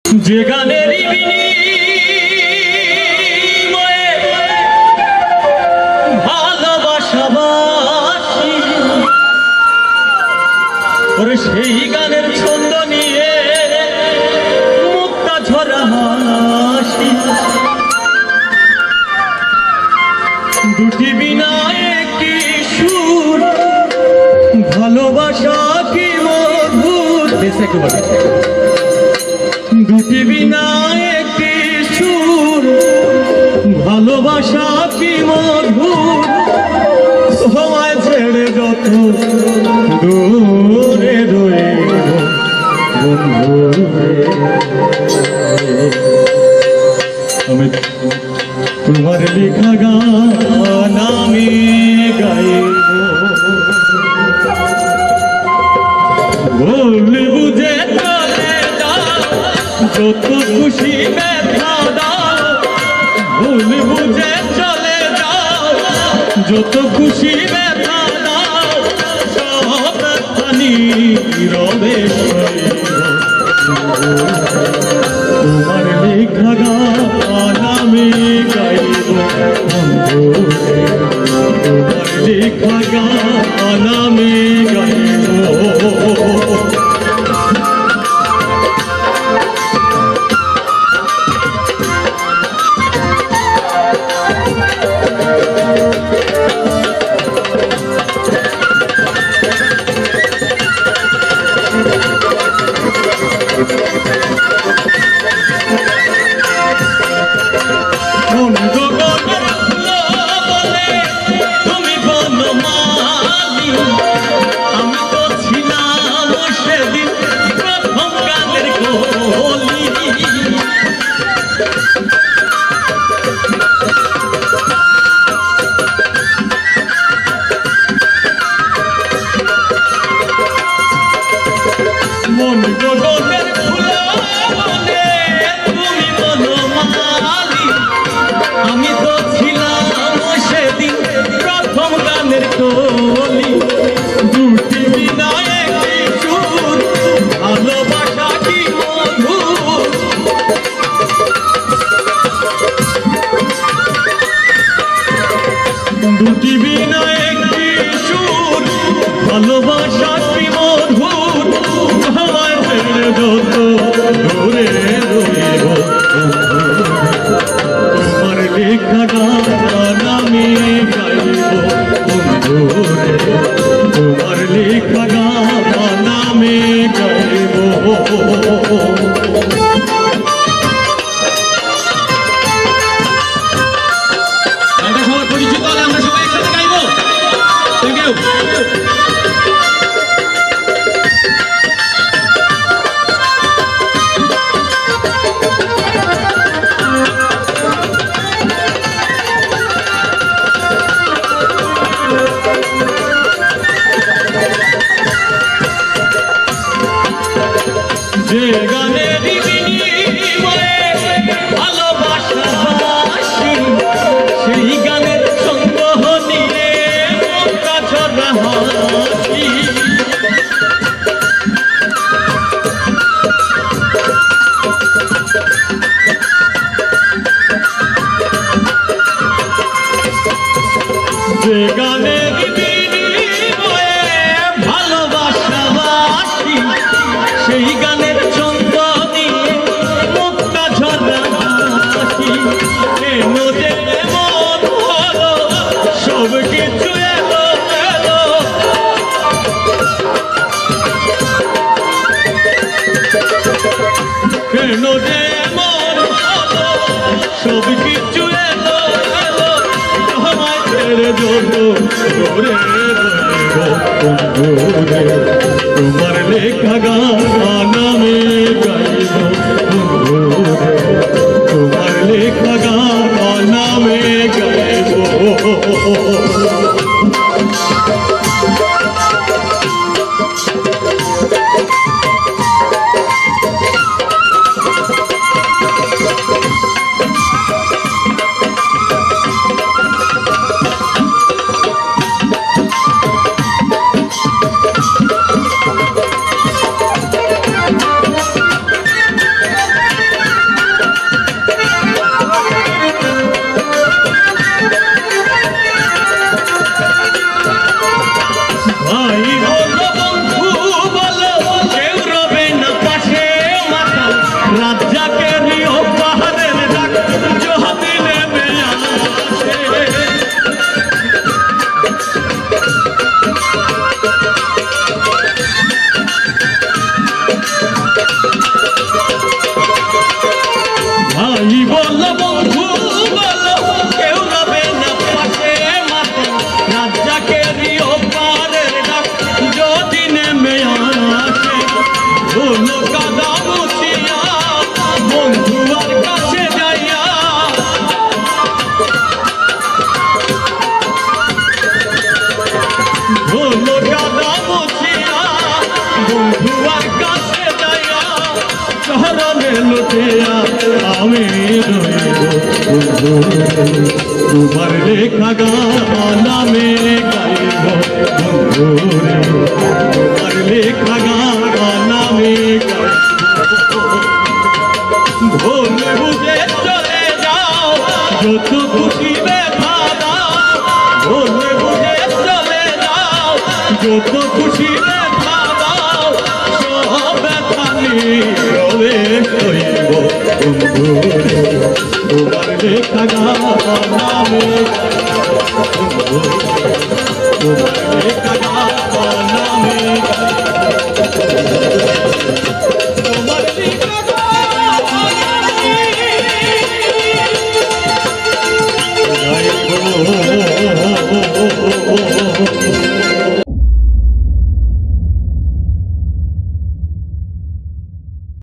যে গানের বিনিময়ে ভালোবাসাবাসি ওরে সেই গানের ছন্দ নিয়ে মুক্তা ঝরা হাসি দুটি বিনা একটি সুর ভালোবাসা কি মধুর দুটি বিনা একটি সুর ভালোবাসা কি মধুর সময় ছেড়ে যত দূরে রইল বন্ধু আমি তোমার লেখা গান আমি গাইব বললি বুঝে চলে যাও যত খুশি ব্যথা দাও ভুল বুঝে চলে যাও যত খুশি ব্যথা দাও সব খানি রবে তোমার লেখা গান আমি গাইব বন্ধু তোমার লেখা গান আমি গাইব আমি তো ছিলাম সেদিন প্রথম গানের কলি দুটি বিনা একটি সুর ভালোবাসা কি মধুর দুটি বিনা একটি সুর ভালোবাসা কি মধুর আমার ছেড়ে যত দূরে রইব তোমার লেখা গান আমি গাইব বন্ধু তোমার লেখা গান আমি গাইব সবাই পরিচিত হলে আমরা সবাই একসাথে গাইব থ্যাংক ইউ যে গানের বিনিময়ে ভালোবাসাবাসি সেই গানের ছন্দ নিয়ে মুক্তা ঝরা হাসি যে গানের বিনিময়ে ভালোবাসাবাসি সেই গানের ছন্দ নিয়ে মুক্তা ঝরা হাসি কেন যে মন হলো সব কিছু এলো এলো কেন যে মন হলো সব কিছু এলো এলো আমায় ছেড়ে যত দূরে রইব বন্ধু তোমার লেখা গান আমি গাইব বন্ধু তোমার লেখা গান আমি গাইব রাজ্জাকেরই উপহারের ডাক যদি নেমে আসে ভাই বল বন্ধু বল কেউ রবে না পাশে মাতো রাজ্জাকেরই উপহারের ডাক যদি নেমে আসে ধুলো কাদা মুছিয়া বন্ধু আর কাছে যাইয়া ধুলো কাদা মুছিয়া বন্ধু আর কাছে যাইয়া চরণে লুটিয়া আমি রইব বন্ধু তোমার লেখা গান আমি গাইব বন্ধু তোমার লেখা গান আমি গাইব ভুল বুঝে চলে যাও যত খুশি ব্যথা দাও ভুল বুঝে চলে যাও যত খুশি ব্যথা দাও সব ব্যথা নীরবে সইব বন্ধু তোমার লেখা গান আমি গাইব বন্ধু তোমার লেখা গান আমি